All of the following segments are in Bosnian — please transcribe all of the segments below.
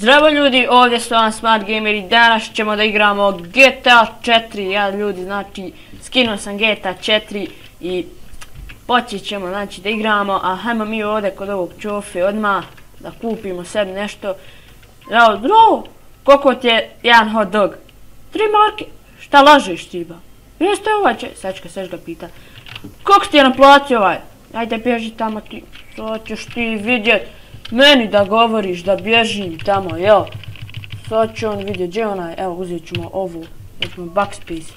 Zdravo ljudi, ovdje su vam Smart Gamer i danas ćemo da igramo GTA 4. Ja ljudi, znači, skinuo sam GTA 4 i počet ćemo, znači, da igramo, a hajmo mi ovdje kod ovog čofe odmah da kupimo sebi nešto. Zdravo, koliko ti je jedan hot dog? 3 marke. Šta lažeš ti ba? Jeste ovaj sačka, seš ga pita. Koliko ti je naplatio ovaj? Ajde bježi tamo ti, to ćeš ti vidjet. Meni da govoriš da bježim tamo, jel? Sad će on vidjet, gdje onaj, evo uzet ćemo ovu, ćemo backspace.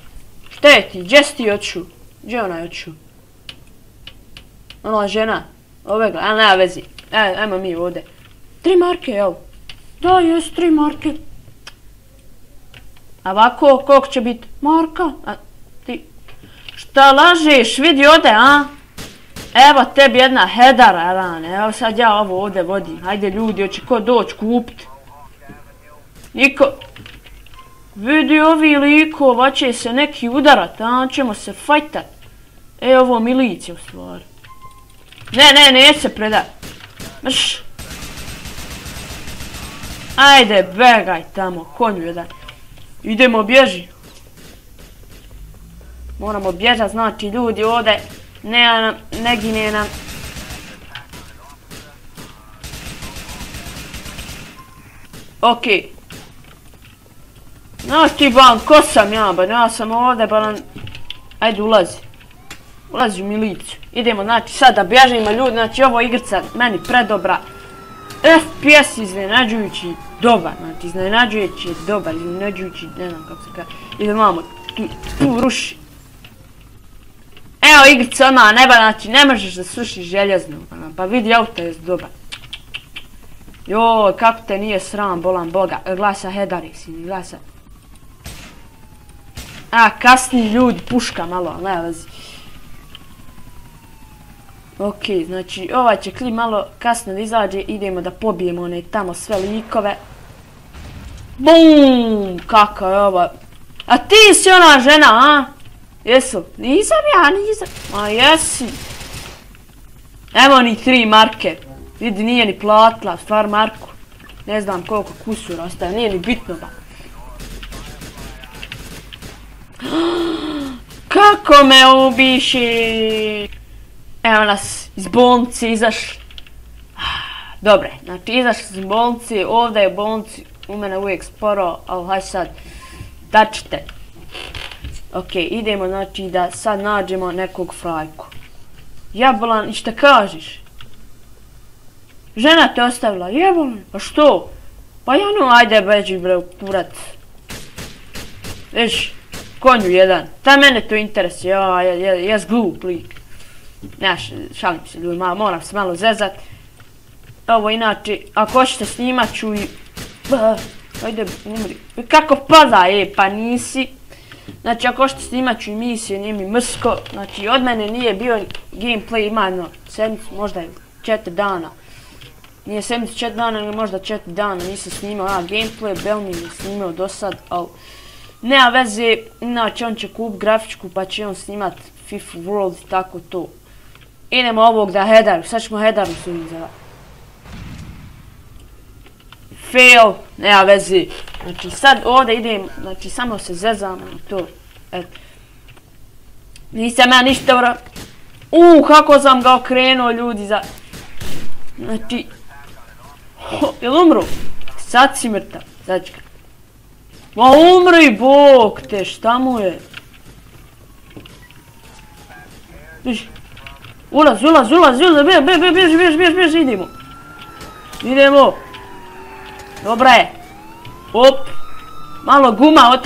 Šta je ti, gdje si ti otišu? Gdje onaj otišu? Ona žena, ovega, a nema vezi, ajmo mi ovdje. 3 marke, jel? Da, jes 3 marke. A ovako, koliko će biti? Marka? A ti, šta lažeš, vidi ovdje, a? Evo tebi jedna hedara, rane, evo sad ja ovo ovdje vodim, hajde ljudi, hoće ko doći kupit. Niko, vidi ovi likova, će se neki udarat, a ćemo se fajtat. Ovo milicija u stvari. Ne, neće se predat. Mrš. Ajde, begaj tamo, konju jedan. Idemo, bježi. Moramo bježat, znači ljudi ovdje. Ne gine nam. Okej. Znaš ti ban, ko sam ja ban, ja sam ovdje ban. Ajde ulazi. Ulazi u miliciju. Idemo znači sad da bježimo ljudi, znači ovo igrica meni predobra. FPS iznenađujući dobar, znači iznenađujući dobar, iznenađujući, ne znam kako se kaže. Idemo vamo, tu ruši. Evo igrica ona neba, znači ne možeš da srušiš željeznu, pa vidi auto je dobar. Joj, kako te nije sram, bolan boga, glasa hedari si, glasa. A, kasni ljudi, puška malo, ne vezi. Okej, znači ovaj će klip malo kasno da izađe, idemo da pobijemo one tamo sve likove. BUM! Kako je ovo? A ti si ona žena, a? Jesu? Nisam ja, nisam. Ma jesi. Evo ni 3 marke. Vidi, nije ni platila, stvar marku. Ne znam koliko kusura ostaje, nije ni bitno ba. Kako me ubiši? Evo nas iz bolnice izašli. Dobre, znači izašli iz bolnice, ovdje je bolnici, u mene uvijek sporo, ali haj sad, dačite. Okej, idemo znači da sad nađemo nekog frajku. Jabolan, i šta kažeš? Žena te ostavila, jabolan, pa što? Pa janu, ajde beđi bre, kurat. Viš, konju jedan, ta mene to interesuje, jes glup lik. Ja šalim se ljudi, moram se malo zezat. Ovo inače, ako hoćete snimat ću i... Ajde, umri. Kako pada, pa nisi. Znači, ako hoćete snimat ću emisije, nije mi mrsko. Znači, od mene nije bio gameplay, ima jedno sedmicu, možda 4 dana. Nije sedmicu 4 dana, nego možda 4 dana nisam snimao gameplay, Belmi mi je snimao do sad, ali... Nema veze, inače on će kupit grafičku pa će on snimat FIFA World i tako to. Idemo ovog da hedaru, sad ćemo hedaru su izava. Fail, nema veze. Znači sad ovdje idem, znači samo se zezam i to. Eto. Nisam ja ništa ura... kako sam ga okrenuo ljudi za... Znači... Jel umru? Sad si mrtav, začka. Ma umri, bog te, šta mu je? Ulaz, bježi, idemo. Idemo. Dobra je. Op. Malo guma,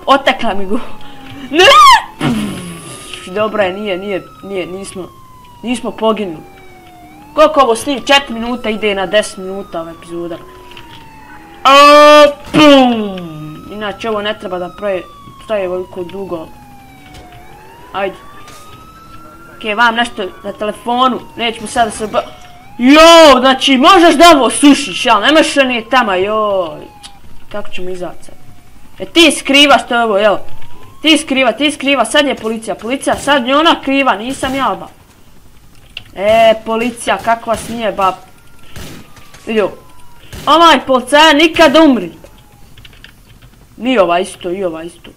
otekla mi guma. Ne! Dobra je, nije, nismo poginuli. Koliko ovo snim? 4 minuta ide na 10 minuta ova epizoda. Inače ovo ne treba da traje veliko dugo. Ajde. Okej, vam nešto na telefonu, nećemo sada se Joj, znači možeš da ovo sušiš, jel? Nemaš ne tamo, joj. Kako ćemo izaći sad? Ti skrivaš to ovo, jel? Ti skriva, sad je policija, sad je ona kriva, nisam ja ba. Policija, kako vas nije ba. Vidio. Ovaj policajac nikad umri. Ni ova isto, i ova isto.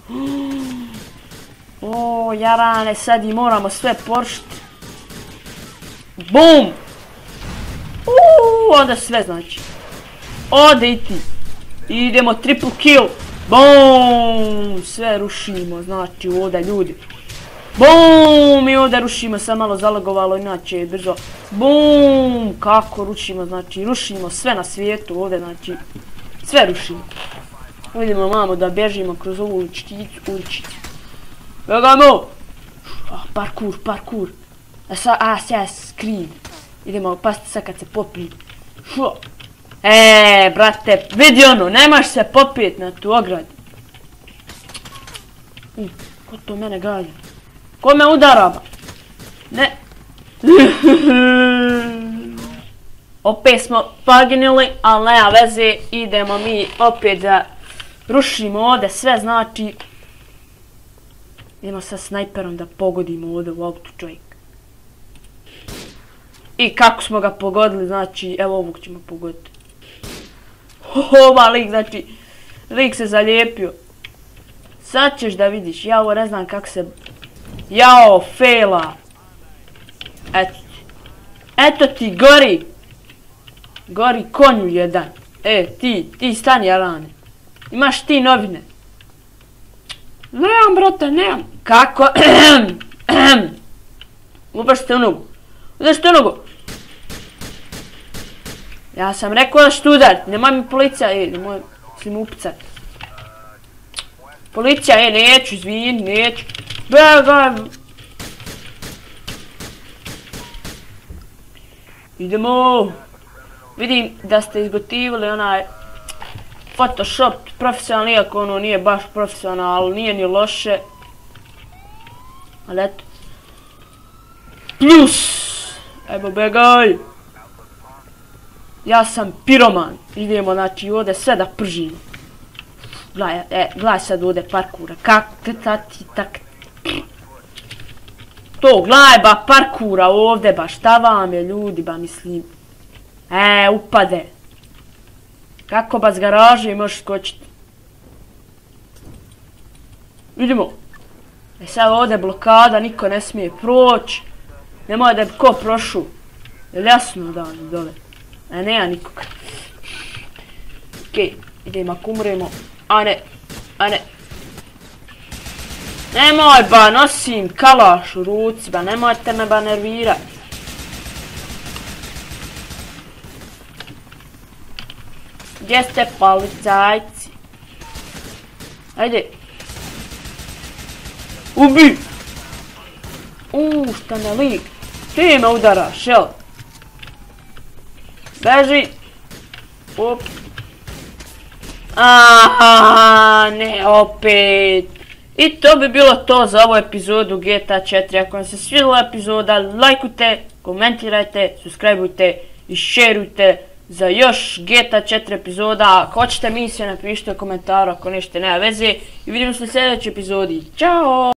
O, jarane, sad i moramo sve poršiti. Bum! Onda sve znači. Ode i ti. Idemo triple kill. Bum! Sve rušimo, znači ovdje ljudi. Bum! I ovdje rušimo, sad malo zalagovalo, inače je brzo. Bum! Kako rušimo, znači rušimo sve na svijetu ovdje, znači sve rušimo. Vidimo mamo da bježimo kroz ovu uličicu. Begamo! Parkour. Sad screen. Idemo pasti sad kad se popije. Brate, vidi ono, nemaš se popijet na tu ogradu. Ko to mene gađa? Ko me udaraba? Ne. Opet smo poginuli, ali nema veze, idemo mi opet da rušimo ovdje sve, znači idemo sa snajperom da pogodimo ovdje u auto čovjek. I kako smo ga pogodili, znači evo ovog ćemo pogoditi. Ova lik, znači lik se zalijepio. Sad ćeš da vidiš, ja ovo ne znam kako se... Jao, fejla. Eto ti, gori. Gori konju jedan. Ti stani, jarane. Imaš ti novine. Nemam, brate, nemam. Kako? Ubaš te u nogu. Udaš te u nogu. Ja sam rekao da ću udarit. Nemoj mi policija, nemoj si mu upicat. Policija, neću, izvini, neću. Begaj. Idemo. Vidim da ste izgotivili onaj Photoshop profesionalno, iako ono nije baš profesionalno, nije ni loše. Ali eto. Plus! Evo begaj! Ja sam piroman. Idemo znači ovdje sve da pržimo. Gledaj sad ovdje parkura. To, gledaj ba parkura ovdje ba. Šta vam je ljudi ba mislim. Upade. Kako ba z garaže možeš skočiti. Vidimo. Sad ovdje blokada, niko ne smije proći. Nemoj da bi ko prošao. Jel jasno da oni dole? Nema nikoga. Okej, idemo ako umremo. A ne. Nemoj ba, nosim kalaš u ruci ba, nemojte me ba nervirat. Gdje ste policajci? Ajde. Ubi! Šta me lik? Ti me udaraš, jel? Beži! Op! Ne, opet! I to bi bilo to za ovu epizodu GTA 4. Ako vam se svidjela epizoda, lajkujte, komentirajte, subscribeujte i šerujte za još GTA 4 epizoda. Ako hoćete misije, napišite u komentaru, ako nešto nema veze. I vidimo se u sljedećoj epizodi. Ćao!